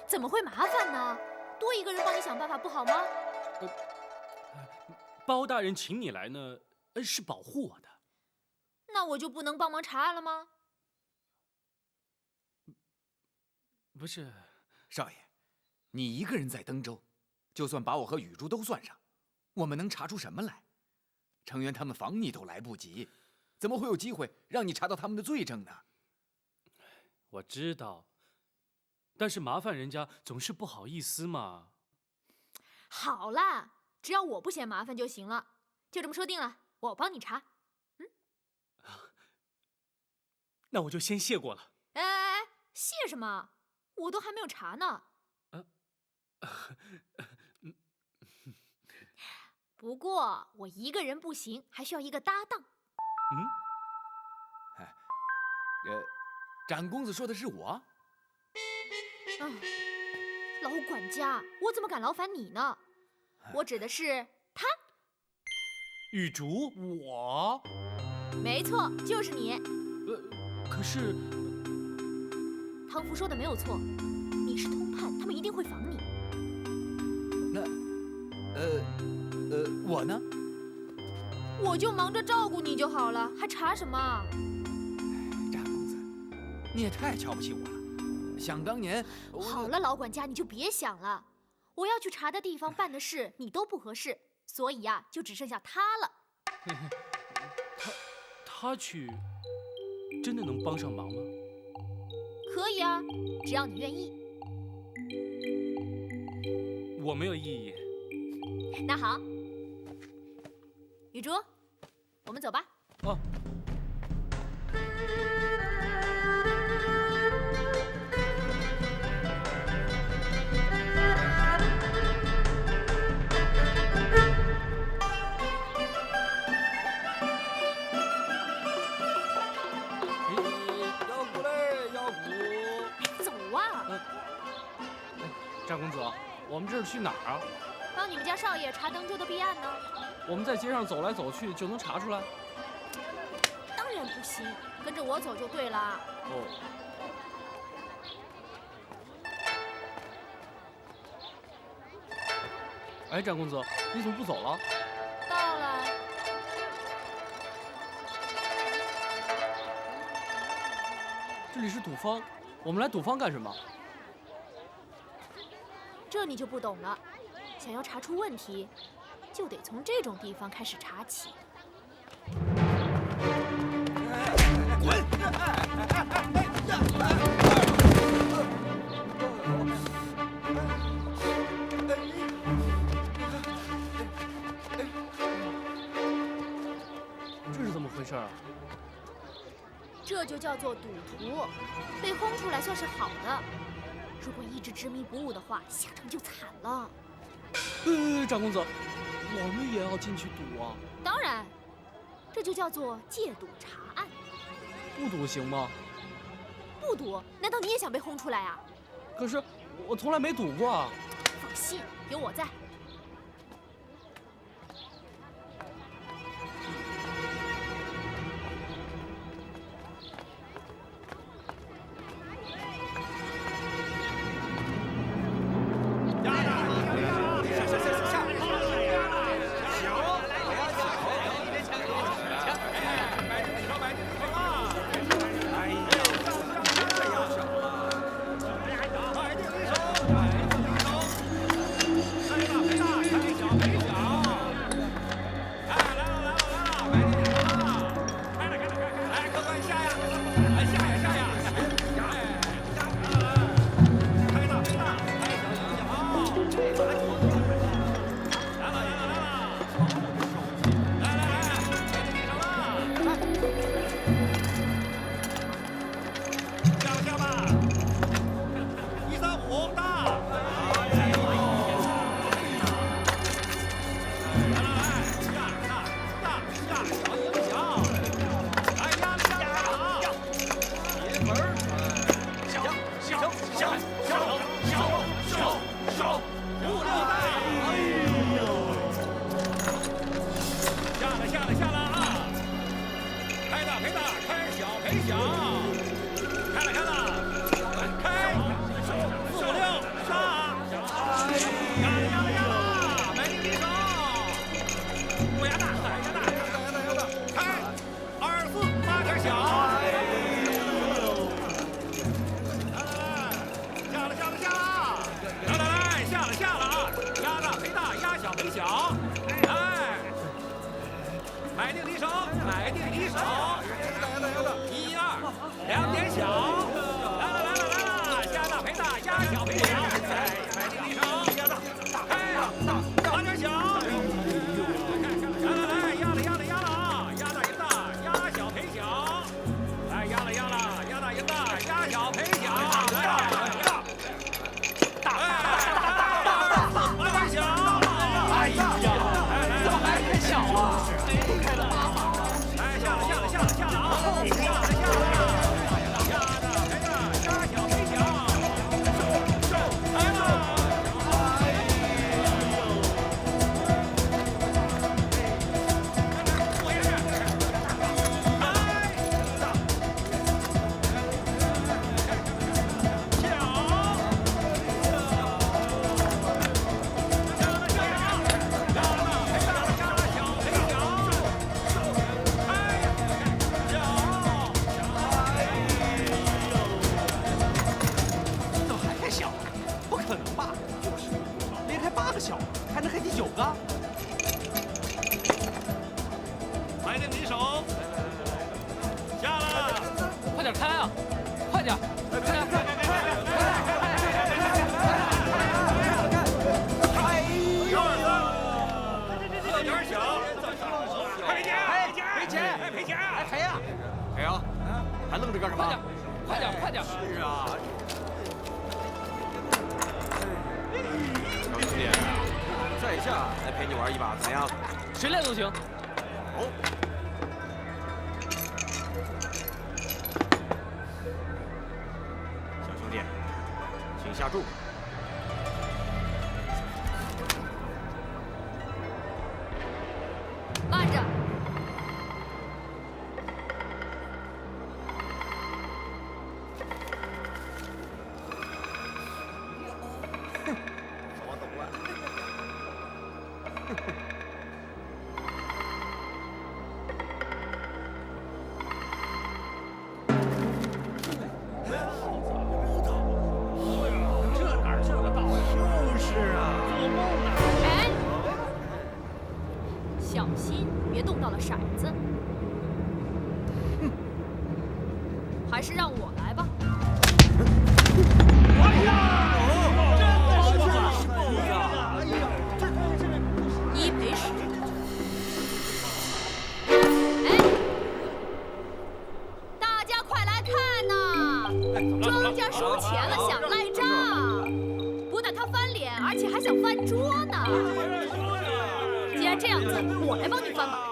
怎么会麻烦呢？多一个人帮你想办法不好吗？包大人请你来呢，是保护我的。那我就不能帮忙查案了吗？不是，少爷，你一个人在登州，就算把我和雨珠都算上，我们能查出什么来？程元他们防你都来不及，怎么会有机会让你查到他们的罪证呢？我知道，但是麻烦人家总是不好意思嘛。好啦，只要我不嫌麻烦就行了，就这么说定了，我帮你查。那我就先谢过了。哎，谢什么？我都还没有查呢。不过我一个人不行，还需要一个搭档。展公子说的是我？老管家，我怎么敢劳烦你呢？我指的是他。雨竹，我？没错，就是你。可是汤福说的没有错，你是通判，他们一定会防你。那，我呢？我就忙着照顾你就好了，还查什么？展公子，你也太瞧不起我了。想当年，好了，老管家，你就别想了。我要去查的地方、办的事，你都不合适，所以呀，就只剩下他了。他去，真的能帮上忙吗？可以啊，只要你愿意。我没有异议。那好，雨竹，我们走吧。哦。战公子，我们这是去哪儿啊？帮你们家少爷查登州的弊案呢。我们在街上走来走去就能查出来？当然不行，跟着我走就对了。哦。哎，战公子，你怎么不走了？到了。这里是赌坊，我们来赌坊干什么？这你就不懂了，想要查出问题，就得从这种地方开始查起。滚！这是怎么回事啊？这就叫做赌徒，被轰出来算是好的。如果一直执迷不悟的话，下场就惨了。长公子，我们也要进去赌啊？当然，这就叫做借赌查案。不赌行吗？不赌？难道你也想被轰出来啊？可是我从来没赌过啊。放心，有我在。买定离手，买定离手。1、2，2点小。来，加大赔大，压小赔小。买定离手，大点小。来，压了，压大赢大，压小赔小。来，压大赢大，压小赔小。来。买定离手，下了，快点开啊！快点！哎呦！喝点小，赔钱！赔啊！还愣着干什么？快点！是啊。小兄弟，在下来陪你玩一把，咋样？谁来都行。好。小兄弟，请下注。慢着。我懂了。哎，小心别动到了骰子。还是让我来吧。1赔10。哎，大家快来看呐！庄家输钱了，想赖账。不但他翻脸，而且还想翻桌呢。既然这样子，我来帮你翻吧。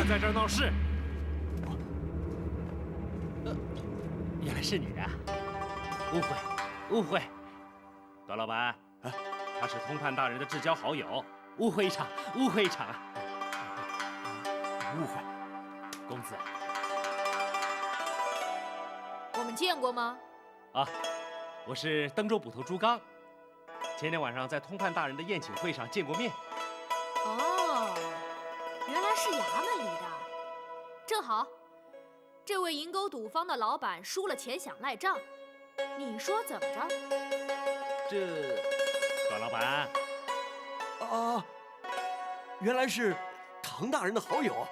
在这儿闹事。原来是你啊！误会。段老板，他是通判大人的至交好友，误会一场啊！误会，公子。我们见过吗？啊，我是登州捕头朱刚，前天晚上在通判大人的宴请会上见过面。哦，原来是衙门里的。正好，这位银沟赌坊的老板输了钱想赖账，你说怎么着？这，段老板，啊，原来是唐大人的好友。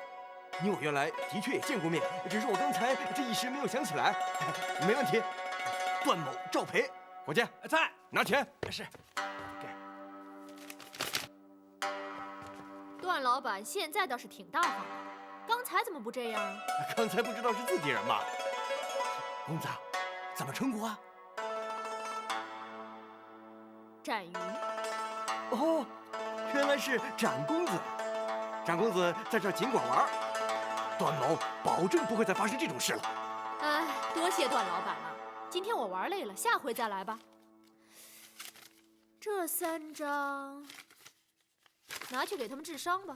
你我原来的确也见过面，只是我刚才这一时没有想起来。没问题，段某照赔。伙计，在，拿钱。是。段段老板现在倒是挺大方的，刚才怎么不这样啊？刚才不知道是自己人吗？公子，怎么称呼啊？展云，哦，原来是展公子。展公子在这儿尽管玩，段某保证不会再发生这种事了。哎，多谢段老板了。今天我玩累了，下回再来吧。这3张，拿去给他们治伤吧。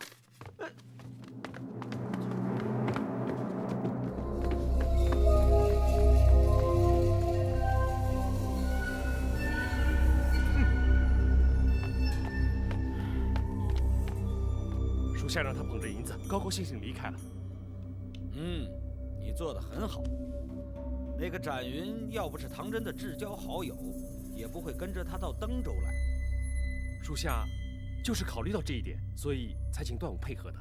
属下让他捧着银子，高高兴兴离开了。你做得很好。那个展云要不是唐真的至交好友，也不会跟着他到登州来。属下就是考虑到这一点，所以才请段武配合的。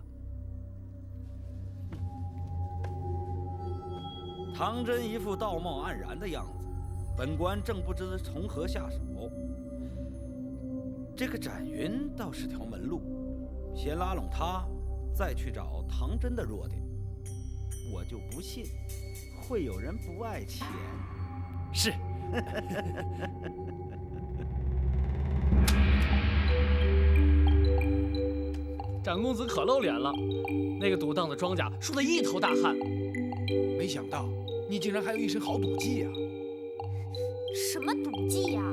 唐真一副道貌岸然的样子，本官正不知从何下手。这个展云倒是条门路，先拉拢他，再去找唐真的弱点。我就不信会有人不爱钱。是。展公子可露脸了，那个赌档的庄稼输得一头大汗。没想到你竟然还有一身好赌技啊！什么赌技呀？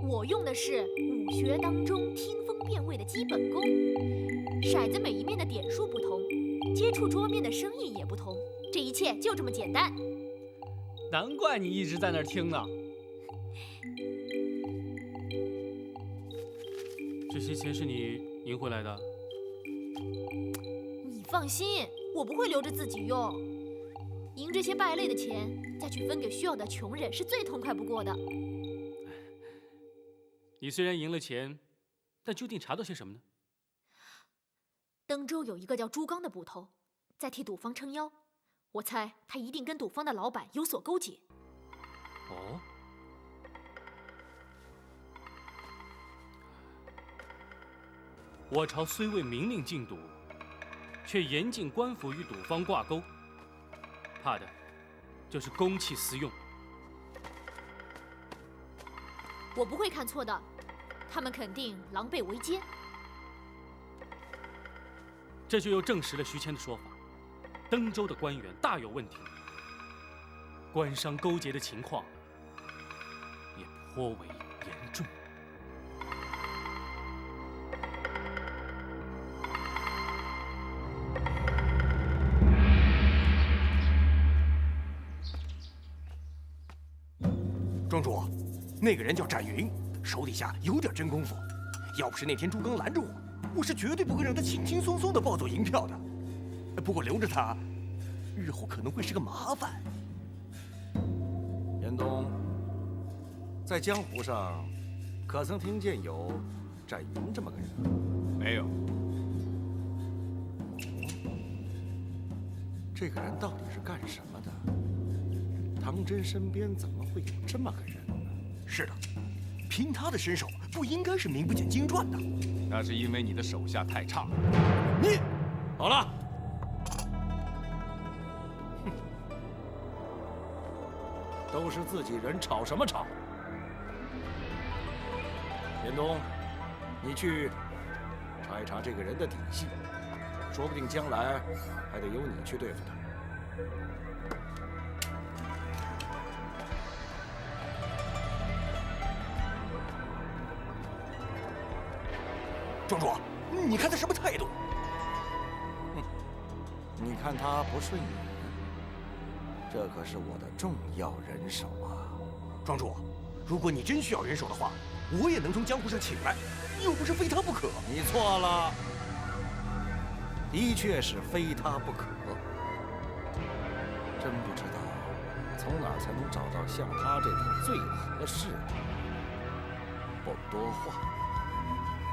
我用的是武学当中听风辨位的基本功。骰子每一面的点数不同，接触桌面的声音也不同，这一切就这么简单。难怪你一直在那儿听呢。这些钱是你赢回来的？你放心，我不会留着自己用。赢这些败类的钱，再去分给需要的穷人，是最痛快不过的。你虽然赢了钱，但究竟查到些什么呢？登州有一个叫朱刚的捕头，在替赌方撑腰。我猜他一定跟赌方的老板有所勾结。哦，我朝虽未明令禁赌，却严禁官府与赌方挂钩，怕的就是公器私用。我不会看错的，他们肯定狼狈为奸。这就又证实了徐谦的说法，登州的官员大有问题，官商勾结的情况也颇为严重。庄主，那个人叫展云，手底下有点真功夫。要不是那天朱刚拦着我，我是绝对不会让他轻轻松松的抱走银票的。不过留着他，日后可能会是个麻烦。严冬，在江湖上，可曾听见有展云这么个人？没有。这个人到底是干什么的？唐真身边怎么会有这么个人呢？是的，凭他的身手，不应该是名不见经传的。那是因为你的手下太差。你好了，哼，都是自己人，吵什么吵？严冬，你去查一查这个人的底细，说不定将来还得由你去对付他。庄主，你看他什么态度？你看他不顺眼，这可是我的重要人手啊！庄主，如果你真需要人手的话，我也能从江湖上请来，又不是非他不可。你错了，的确是非他不可。真不知道从哪儿才能找到像他这种最合适的，不多话，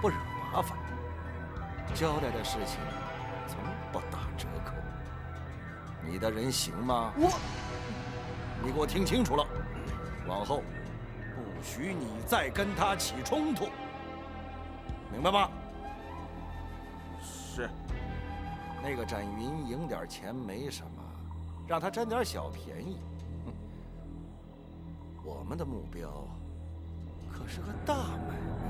不惹麻烦，交代的事情从不打折扣。你的人行吗？你给我听清楚了，往后不许你再跟他起冲突，明白吗？是。那个展云赢点钱没什么，让他占点小便宜。哼，我们的目标可是个大买卖。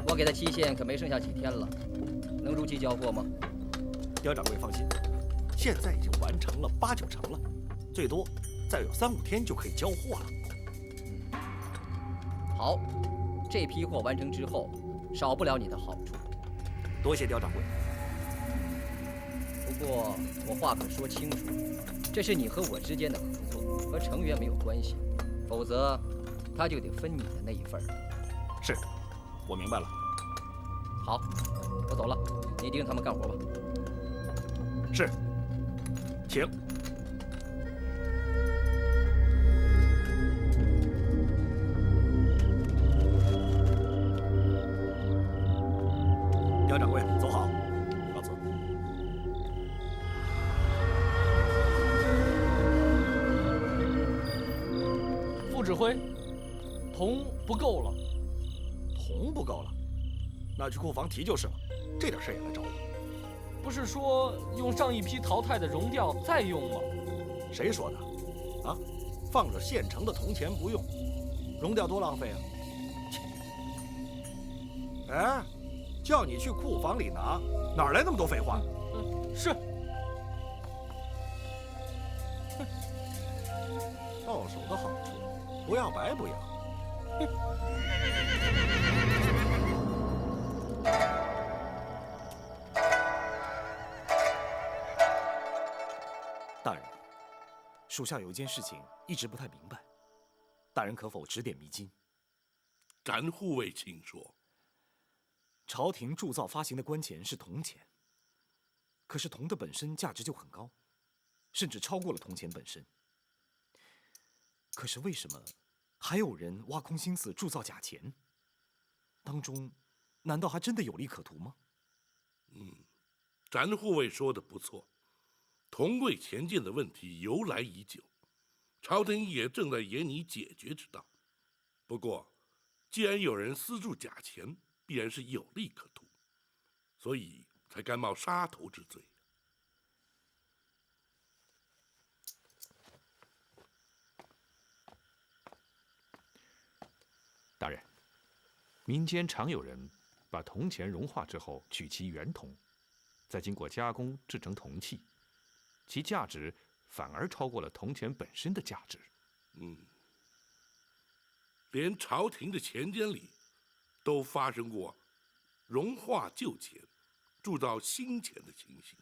我给的期限可没剩下几天了，能如期交货吗？刁掌柜放心，现在已经完成了8、9成了，最多再有3、5天就可以交货了。好，这批货完成之后，少不了你的好处。多谢刁掌柜。不过我话可说清楚，这是你和我之间的合作，和成员没有关系，否则他就得分你的那一份儿。是，我明白了。好，我走了，你盯着他们干活吧。是，请。刁掌柜，走好，告辞。副指挥，铜不够了。铜不够了，那去库房提就是了。这点事也来找我？不是说用上一批淘汰的熔调再用吗？谁说的？啊，放着现成的铜钱不用，熔掉多浪费啊！切！哎，叫你去库房里拿，哪来那么多废话？是。到手的好处，不要白不要。大人，属下有一件事情一直不太明白，大人可否指点迷津？展护卫，请说。朝廷铸造发行的官钱是铜钱，可是铜的本身价值就很高，甚至超过了铜钱本身。可是为什么还有人挖空心思铸造假钱？当中难道还真的有利可图吗？展护卫说的不错，铜贵钱鉴的问题由来已久，朝廷也正在研拟解决之道。不过，既然有人私铸假钱，必然是有利可图，所以才甘冒杀头之罪。大人，民间常有人把铜钱融化之后取其原铜，再经过加工制成铜器，其价值反而超过了铜钱本身的价值。连朝廷的钱监里都发生过融化旧钱、铸造新钱的情形。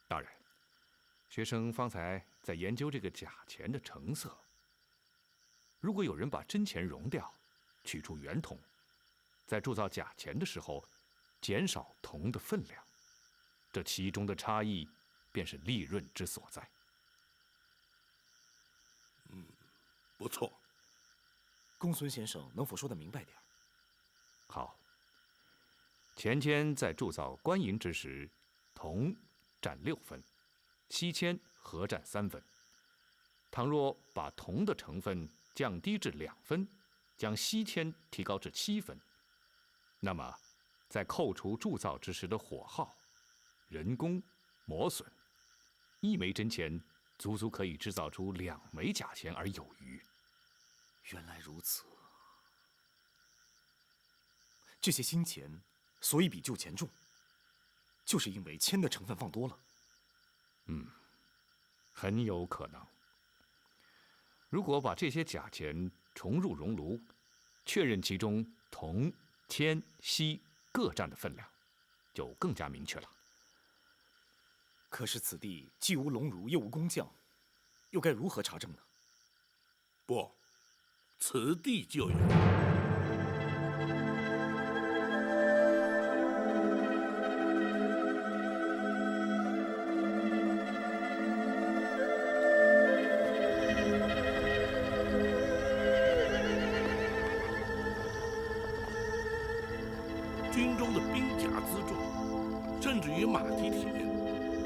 大人，学生方才在研究这个假钱的成色。如果有人把真钱熔掉，取出原铜，在铸造假钱的时候减少铜的分量，这其中的差异便是利润之所在。不错。公孙先生能否说得明白点？好。钱监在铸造官银之时，铜占6分，锡铅合占3分。倘若把铜的成分降低至2分，将锡铅提高至7分，那么在扣除铸造之时的火耗、人工、磨损，1枚真钱足可以制造出2枚假钱而有余。原来如此，这些新钱所以比旧钱重，就是因为铅的成分放多了。很有可能。如果把这些假钱重入熔炉，确认其中铜、铅、锡各占的分量，就更加明确了。可是此地既无熔炉，又无工匠，又该如何查证呢？不，此地就有。军中的兵甲辎重，甚至于马蹄铁，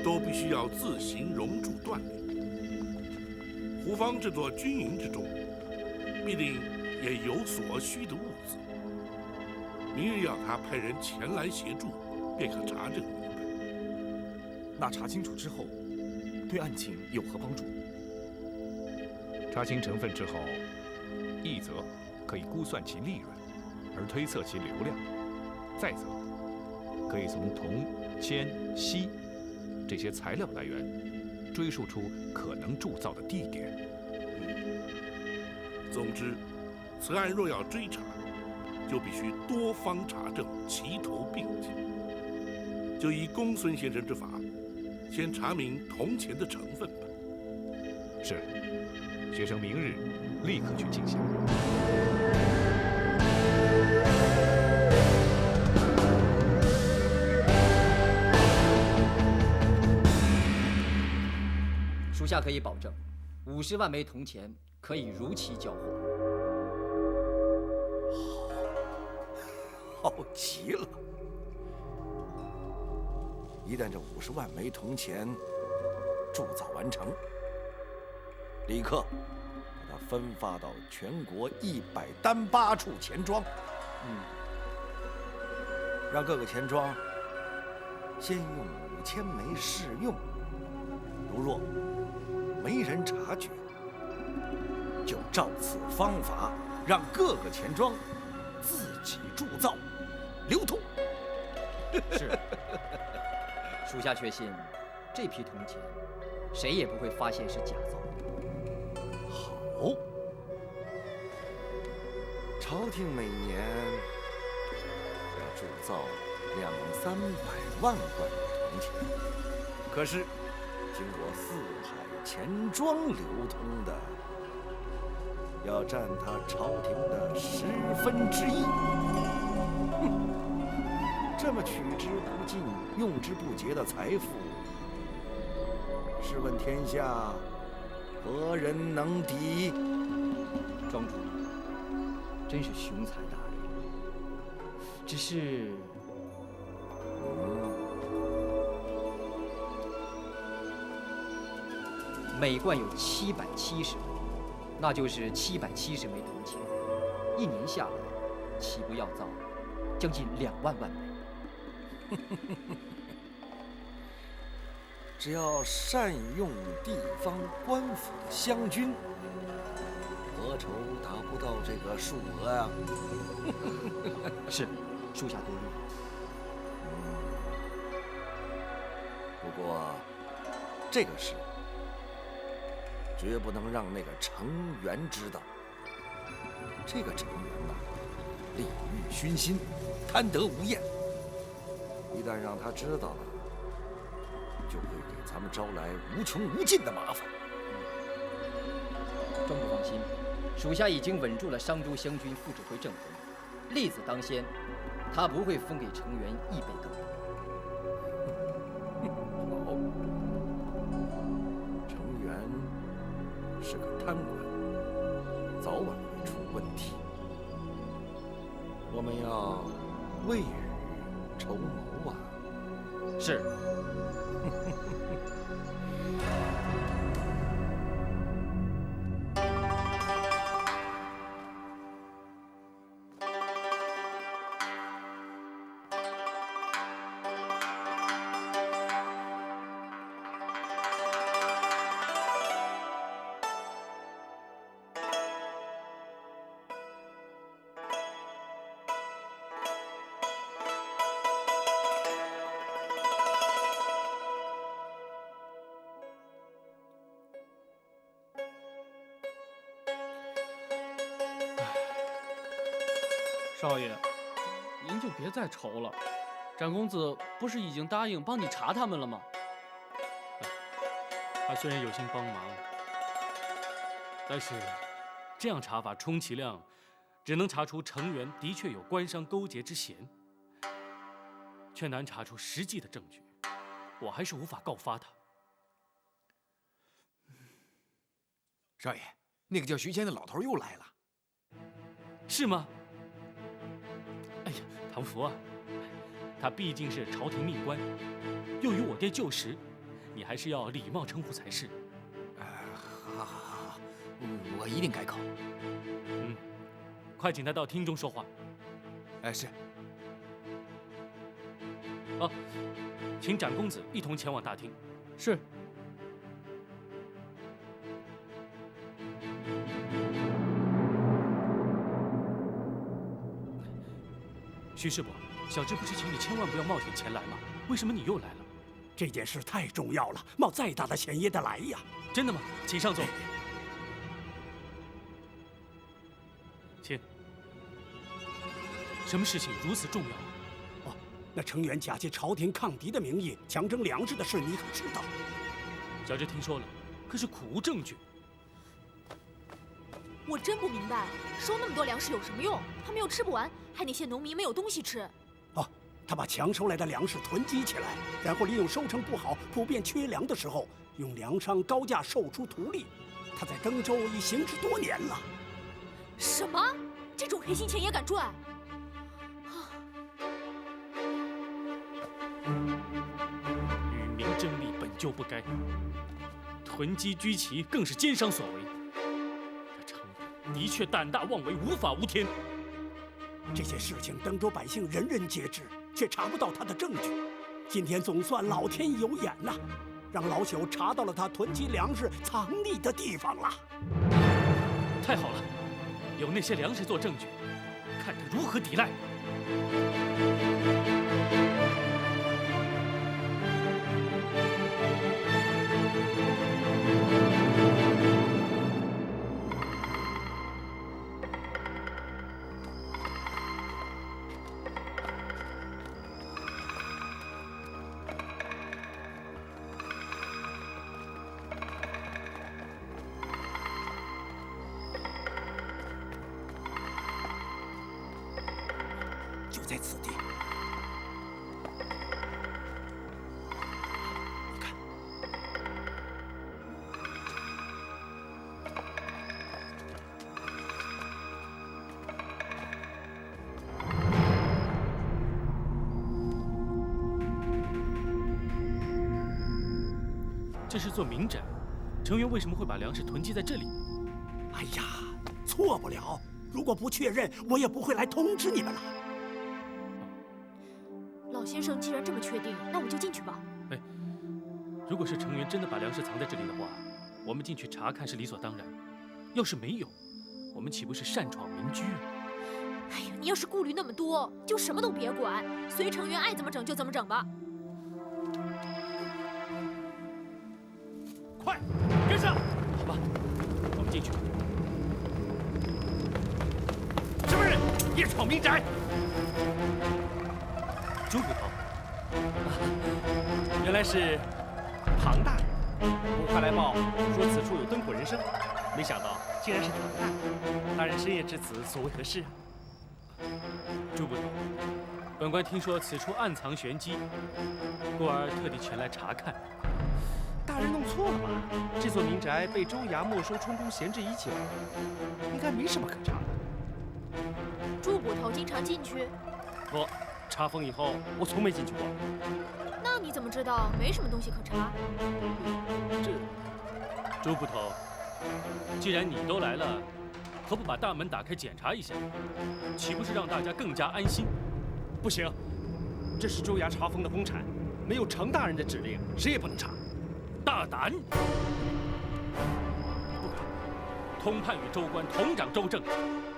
都必须要自行熔铸锻炼。胡方这座军营之中，必定也有所需的物资。明日要他派人前来协助，便可查证明白。那查清楚之后，对案情有何帮助？查清成分之后，一则可以估算其利润，而推测其流量；再则可以从铜、铅、锡这些材料来源追溯出可能铸造的地点。总之，此案若要追查，就必须多方查证，齐头并进。就依公孙先生之法，先查明铜钱的成分吧。是，学生明日立刻去进行。属下可以保证，50万枚铜钱可以如期交货。好极了！一旦这50万枚铜钱铸造完成，立刻把它分发到全国108处钱庄。让各个钱庄先用5000枚试用，如若没人察觉，就照此方法让各个钱庄自己铸造、流通。是，属下确信，这批铜钱谁也不会发现是假造。好，朝廷每年要铸造200-300万贯的铜钱，可是经过四海钱庄流通的，要占他朝廷的1/10。这么取之不尽、用之不竭的财富，试问天下何人能敌？庄主真是雄才大略，只是……每贯有770枚，那就是770枚铜钱，一年下来，岂不要造将近2万枚？只要善用地方官府的湘军，何愁达不到这个数额呀？是，属下多虑。不过，这个事绝不能让那个程元知道。这个程元呐，利欲熏心，贪得无厌。一旦让他知道了，就会给咱们招来无穷无尽的麻烦。庄主放心，属下已经稳住了商州湘军副指挥郑衡，利子当先，他不会分给程元1倍更多。好，程元是个贪官，早晚会出问题。我们要未雨绸缪啊！是。少爷，您就别再愁了。展公子不是已经答应帮你查他们了吗？他虽然有心帮忙，但是这样查法充其量只能查出程元的确有官商勾结之嫌，却难查出实际的证据。我还是无法告发他。少爷，那个叫徐谦的老头又来了。是吗？哎呀，唐福啊，他毕竟是朝廷命官，又与我爹旧识，你还是要礼貌称呼才是。好，我一定改口。快请他到厅中说话。是。哦，请展公子一同前往大厅。是。徐师伯，小侄不是请你千万不要冒险前来吗？为什么你又来了？这件事太重要了，冒再大的险也得来呀！真的吗？请上座。请。什么事情如此重要？那成员假借朝廷抗敌的名义强征粮食的事，你可知道？小侄听说了，可是苦无证据。我真不明白，收那么多粮食有什么用？他们又吃不完，害那些农民没有东西吃。他把强收来的粮食囤积起来，然后利用收成不好、普遍缺粮的时候，用粮商高价售出图利。他在登州已行之多年了。什么？这种黑心钱也敢赚？与民争利本就不该，囤积居奇更是奸商所为。这成员的确胆大妄为，无法无天。这些事情登州百姓人人皆知，却查不到他的证据。今天总算老天有眼呐，让老朽查到了他囤积粮食藏匿的地方了。太好了，有那些粮食做证据，看他如何抵赖。就在此地。你看，这是座民宅，成员为什么会把粮食囤积在这里呢？哎呀，错不了。如果不确认，我也不会来通知你们了。老先生既然这么确定，那我们就进去吧。哎，如果是成员真的把粮食藏在这里的话，我们进去查看是理所当然。要是没有，我们岂不是擅闯民居啊？哎呀，你要是顾虑那么多，就什么都别管，随成员爱怎么整就怎么整吧。快，跟上！好吧，我们进去。什么人夜闯民宅？猪骨头，原来是唐大人。我快来报说此处有灯火人生，没想到竟然是唐大人。大人深夜至此，所为何事啊？猪骨头，本官听说此处暗藏玄机，故而特地前来查看。大人弄错了吧？这座民宅被州衙没收充公闲置已久，应该没什么可查的。猪骨头经常进去？不，查封以后我从没进去过。那你怎么知道没什么东西可查？猪骨头，既然你都来了，何不把大门打开检查一下？岂不是让大家更加安心？不行，这是州衙查封的公产，没有程大人的指令，谁也不能查。大胆！不可，通判与州官同掌州政，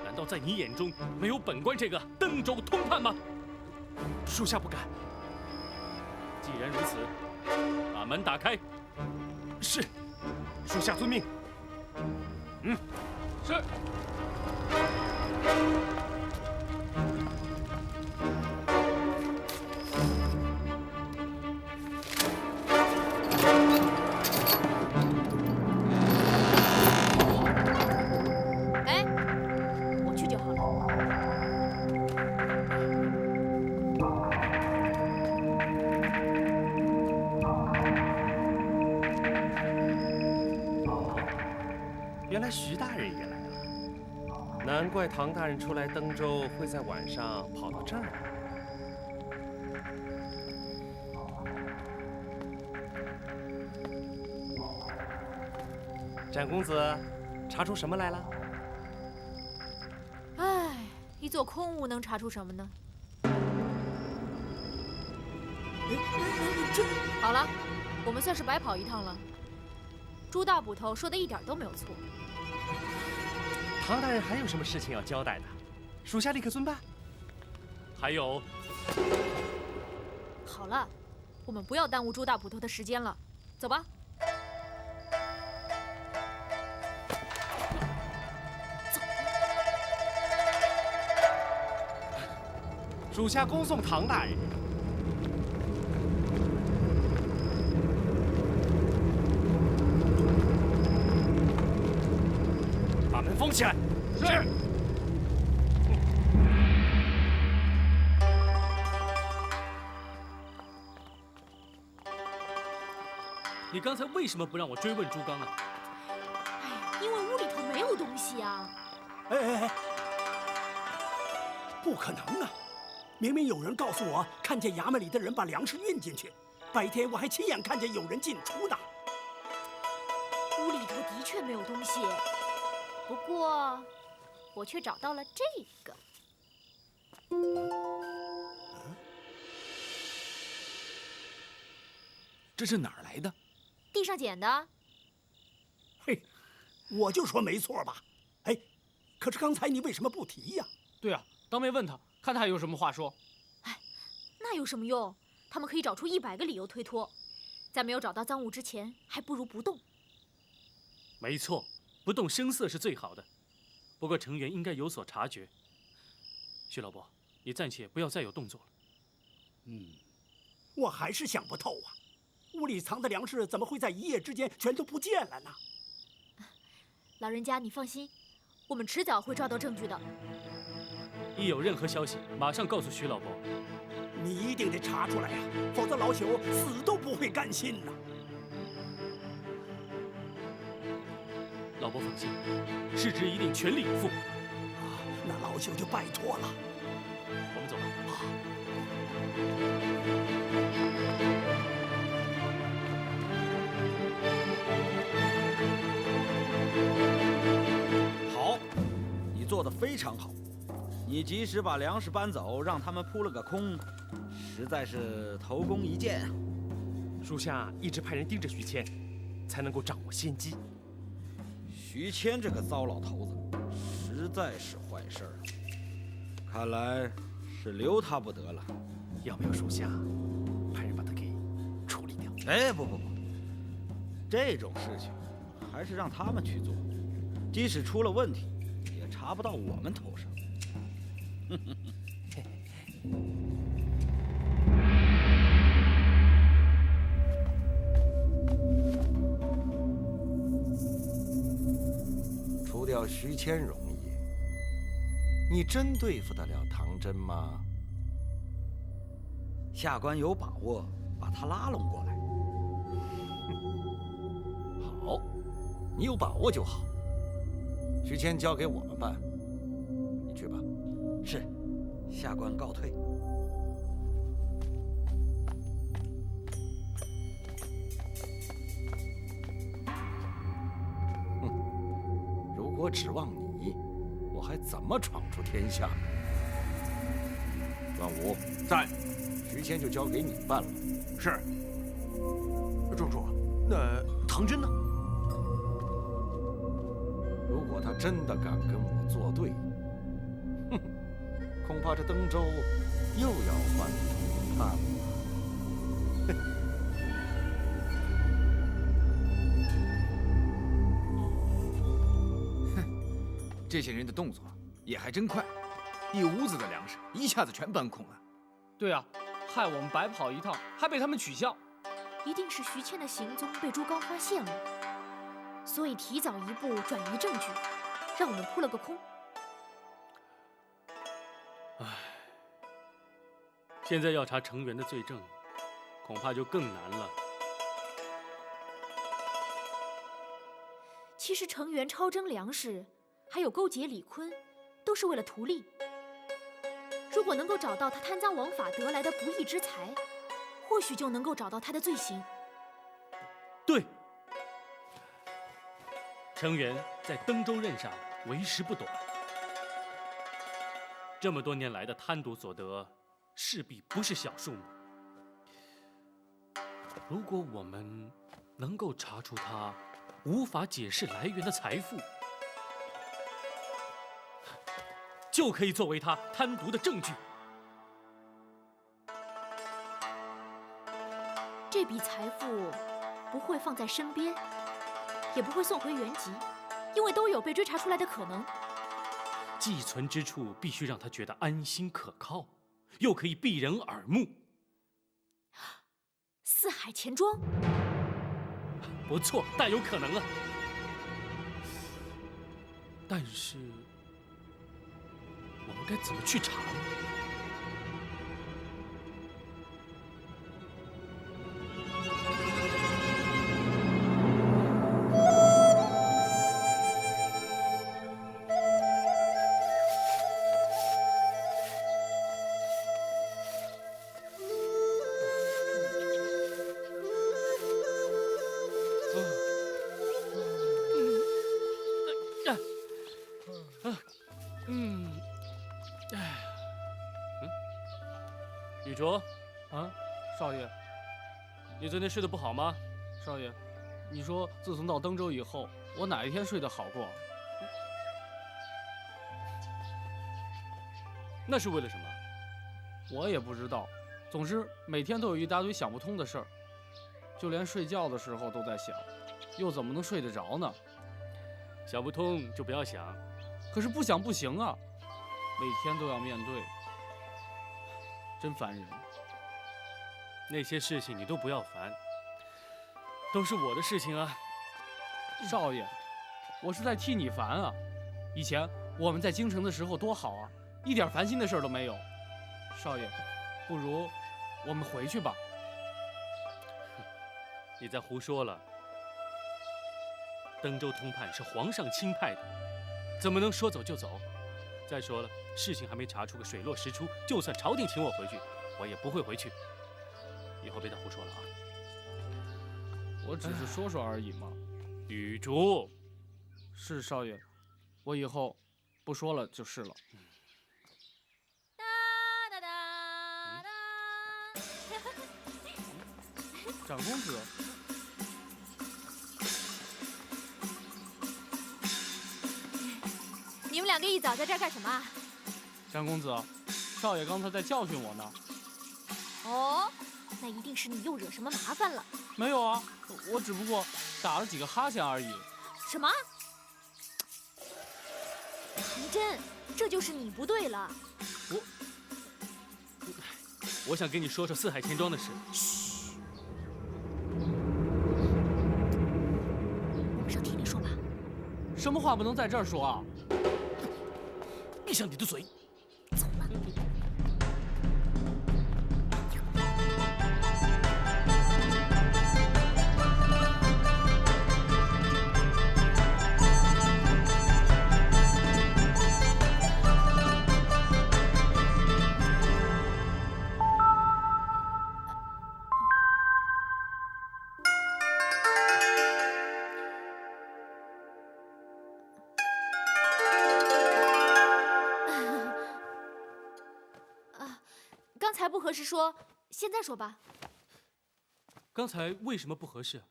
难道在你眼中没有本官这个登州通判吗？属下不敢。既然如此，把门打开。是，属下遵命。是。哎，我去就好了。原来徐大人也来了，难怪唐大人出来登州会在晚上跑到这儿来。展公子，查出什么来了？唉，一座空屋能查出什么呢？好了，我们算是白跑一趟了。朱大捕头说的一点都没有错。唐大人还有什么事情要交代的？属下立刻遵办。还有，好了，我们不要耽误朱大捕头的时间了，走吧。属下恭送唐大人。把门封起来。是。你刚才为什么不让我追问朱刚啊？哎，因为屋里头没有东西啊。哎，不可能啊！明明有人告诉我，看见衙门里的人把粮食运进去，白天我还亲眼看见有人进出呢。屋里头的确没有东西，不过我却找到了这个。这是哪儿来的？地上捡的。嘿，我就说没错吧？哎，可是刚才你为什么不提呀？对啊，当面问他，看他还有什么话说。哎，那有什么用？他们可以找出100个理由推脱，在没有找到赃物之前，还不如不动。没错，不动声色是最好的。不过程元应该有所察觉。徐老伯，你暂且不要再有动作了。我还是想不透啊。屋里藏的粮食怎么会在一夜之间全都不见了呢？老人家，你放心，我们迟早会抓到证据的。一有任何消息，马上告诉徐老伯。你一定得查出来呀，否则老朽死都不会甘心呐。老伯放心，事职一定全力以赴。那老朽就拜托了。我们走吧。好，你做得非常好。你及时把粮食搬走，让他们扑了个空，实在是头功一件。属下一直派人盯着徐谦，才能够掌握先机。徐谦这个糟老头子，实在是坏事儿。看来是留他不得了。要不要属下派人把他给处理掉？哎，不，这种事情还是让他们去做，即使出了问题，也查不到我们头上。除掉徐谦容易，你真对付得了唐真吗？下官有把握把他拉拢过来。好，你有把握就好。徐谦交给我们办，你去吧。是，下官告退。如果指望你，我还怎么闯出天下？段武在，徐谦就交给你办了。是。庄主，那唐真呢？如果他真的敢跟我作对，恐怕这登州又要换同判了。这些人的动作也还真快，一屋子的粮食一下子全搬空了。对啊，害我们白跑一趟，还被他们取笑。一定是徐谦的行踪被朱刚发现了，所以提早一步转移证据，让我们扑了个空。唉，现在要查程元的罪证，恐怕就更难了。其实程元超征粮食，还有勾结李坤，都是为了图利。如果能够找到他贪赃枉法得来的不义之财，或许就能够找到他的罪行。对，程元在登州任上为时不短，这么多年来的贪渎所得，势必不是小数目。如果我们能够查出他无法解释来源的财富，就可以作为他贪渎的证据。这笔财富不会放在身边，也不会送回原籍，因为都有被追查出来的可能。寄存之处必须让他觉得安心可靠，又可以避人耳目。四海钱庄，不错，大有可能啊。但是，我们该怎么去查呢？雨卓，啊，少爷，你昨天睡得不好吗？少爷，你说自从到登州以后，我哪一天睡得好过？那是为了什么？我也不知道，总之每天都有一大堆想不通的事儿，就连睡觉的时候都在想，又怎么能睡得着呢？想不通就不要想，可是不想不行啊，每天都要面对，真烦人。那些事情你都不要烦，都是我的事情啊。少爷，我是在替你烦啊。以前我们在京城的时候多好啊，一点烦心的事儿都没有。少爷，不如我们回去吧。你在胡说了。登州通判是皇上钦派的，怎么能说走就走？再说了，事情还没查出个水落石出，就算朝廷请我回去，我也不会回去。以后别再胡说了啊！我只是说说而已嘛。雨竹，是少爷，我以后不说了就是了。长公子，你们两个一早在这儿干什么啊？长公子，少爷刚才在教训我呢。哦，那一定是你又惹什么麻烦了。没有啊，我只不过打了几个哈欠而已。什么？倪真，这就是你不对了。我想跟你说说四海钱庄的事。嘘，我们上厅里说吧。什么话不能在这儿说啊？闭上你的嘴。走了。刚才不合适说，现在说吧。刚才为什么不合适？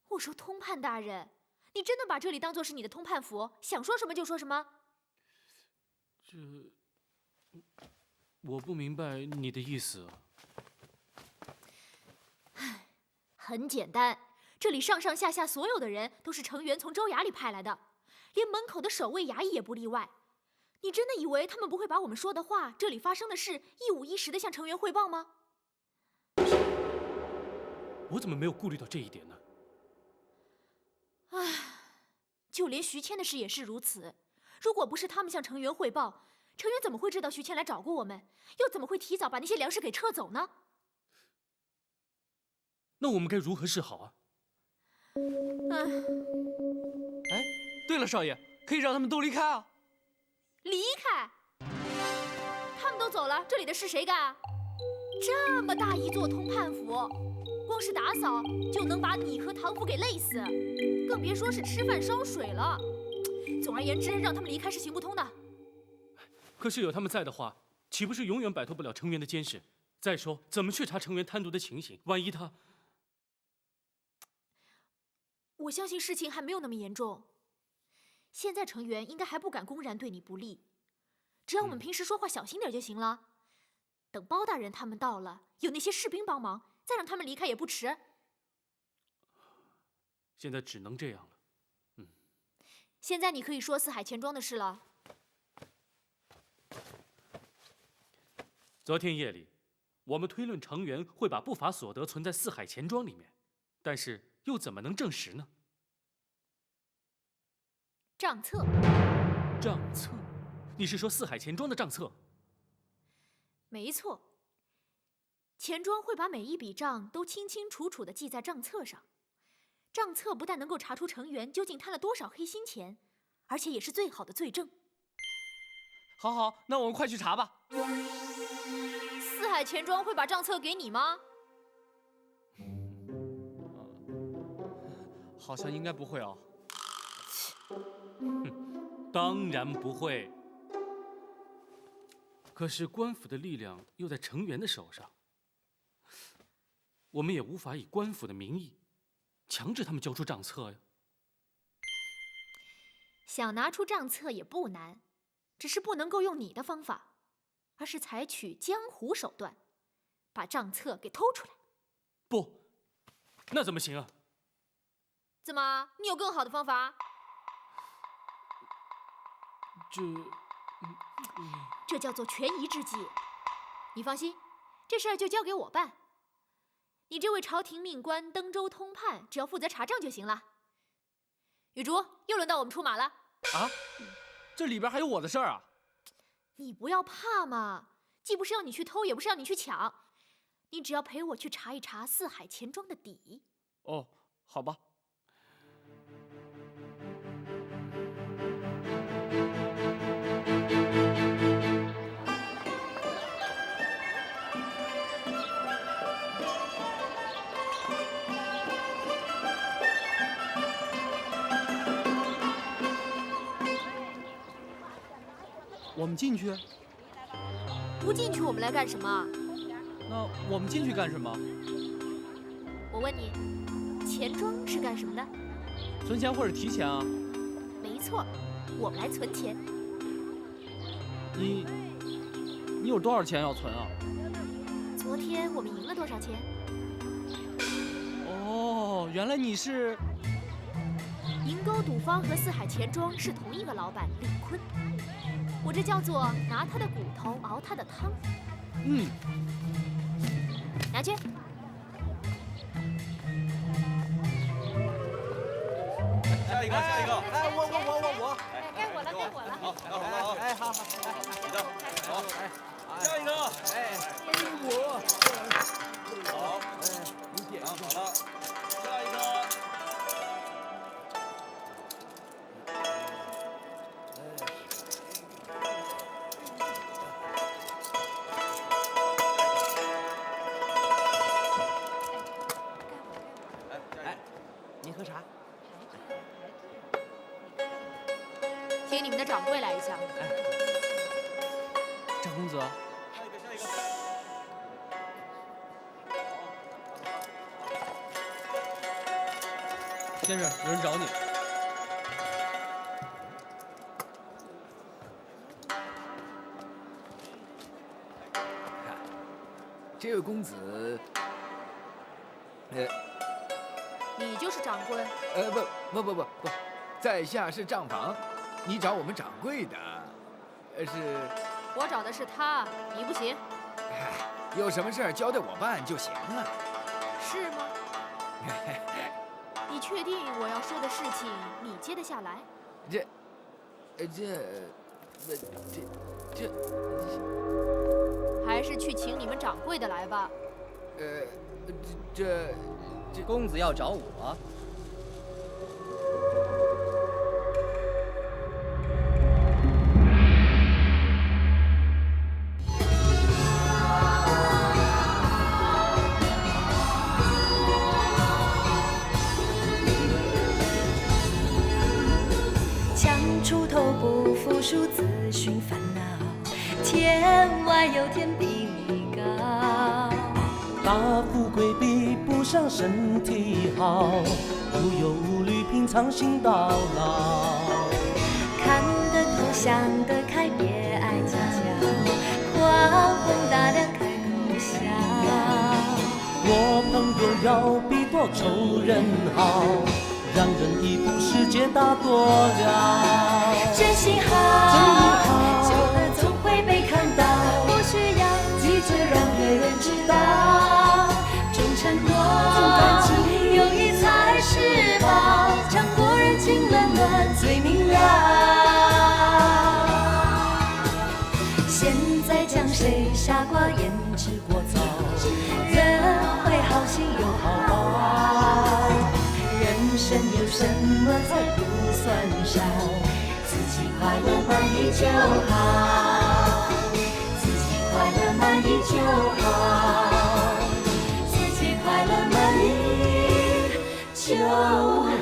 我说通判大人，你真的把这里当作是你的通判府，想说什么就说什么？我不明白你的意思。很简单，这里上上下下所有的人都是程元从州衙里派来的，连门口的守卫衙役也不例外。你真的以为他们不会把我们说的话、这里发生的事一五一十地向程元汇报吗？我怎么没有顾虑到这一点呢？唉，就连徐谦的事也是如此。如果不是他们向程元汇报，程元怎么会知道徐谦来找过我们？又怎么会提早把那些粮食给撤走呢？那我们该如何是好啊？哎，对了，少爷，可以让他们都离开啊。离开？他们都走了，这里的事谁干啊？这么大一座通判府，光是打扫就能把你和唐福给累死，更别说是吃饭烧水了。总而言之，让他们离开是行不通的。可是有他们在的话，岂不是永远摆脱不了成员的监视？再说，怎么去查成员贪渎的情形？万一他……我相信事情还没有那么严重。现在成员应该还不敢公然对你不利，只要我们平时说话小心点就行了。等包大人他们到了，有那些士兵帮忙，再让他们离开也不迟。现在只能这样了。现在你可以说四海钱庄的事了。昨天夜里，我们推论成员会把不法所得存在四海钱庄里面，但是又怎么能证实呢？账册。账册？你是说四海钱庄的账册？没错。钱庄会把每一笔账都清清楚楚地记在账册上。账册不但能够查出成员究竟贪了多少黑心钱，而且也是最好的罪证。好，那我们快去查吧。四海钱庄会把账册给你吗？好像应该不会哦。当然不会。可是官府的力量又在成员的手上，我们也无法以官府的名义强制他们交出账册呀。想拿出账册也不难，只是不能够用你的方法，而是采取江湖手段，把账册给偷出来。不，那怎么行啊？怎么，你有更好的方法？这叫做权宜之计。你放心，这事儿就交给我办。你这位朝廷命官登州通判，只要负责查账就行了。雨竹，又轮到我们出马了。啊？这里边还有我的事儿啊？你不要怕嘛，既不是要你去偷，也不是要你去抢，你只要陪我去查一查四海钱庄的底。哦，好吧。我们进去？不进去我们来干什么？那我们进去干什么？我问你，钱庄是干什么的？存钱或者提钱啊？没错，我们来存钱。你有多少钱要存啊？昨天我们赢了多少钱？哦，原来你是……银钩赌坊和四海钱庄是同一个老板李坤。我这叫做拿他的骨头熬他的汤。拿去。下一个。哎，我。该我了。好，你的，好，下一个。我。好，你点好了，下一个。您喝茶？请你们的掌柜来一下。张公子。下一个。先生，有人找你。这位公子，你就是掌柜？不，在下是账房，你找我们掌柜的，是？我找的是他，你不行。有什么事儿交代我办就行了。是吗？你确定我要说的事情你接得下来？还是去请你们掌柜的来吧。这公子要找我？自寻烦恼，天外有天比你高。大富贵比不上身体好，无忧无虑品尝心到老。看得透想得开，别爱计较，宽宏大量开口笑。我朋友要比多仇人好，让人一步世界大多了。真心好，久了总会被看到，不需要急着让别人知道。重承诺，友谊才是宝，强国人情冷暖最明了。现在将谁傻瓜胭脂过早，人会好心有好报。人生有什么才不算少？自己快乐满意就好，自己快乐满意就好，自己快乐满意就好。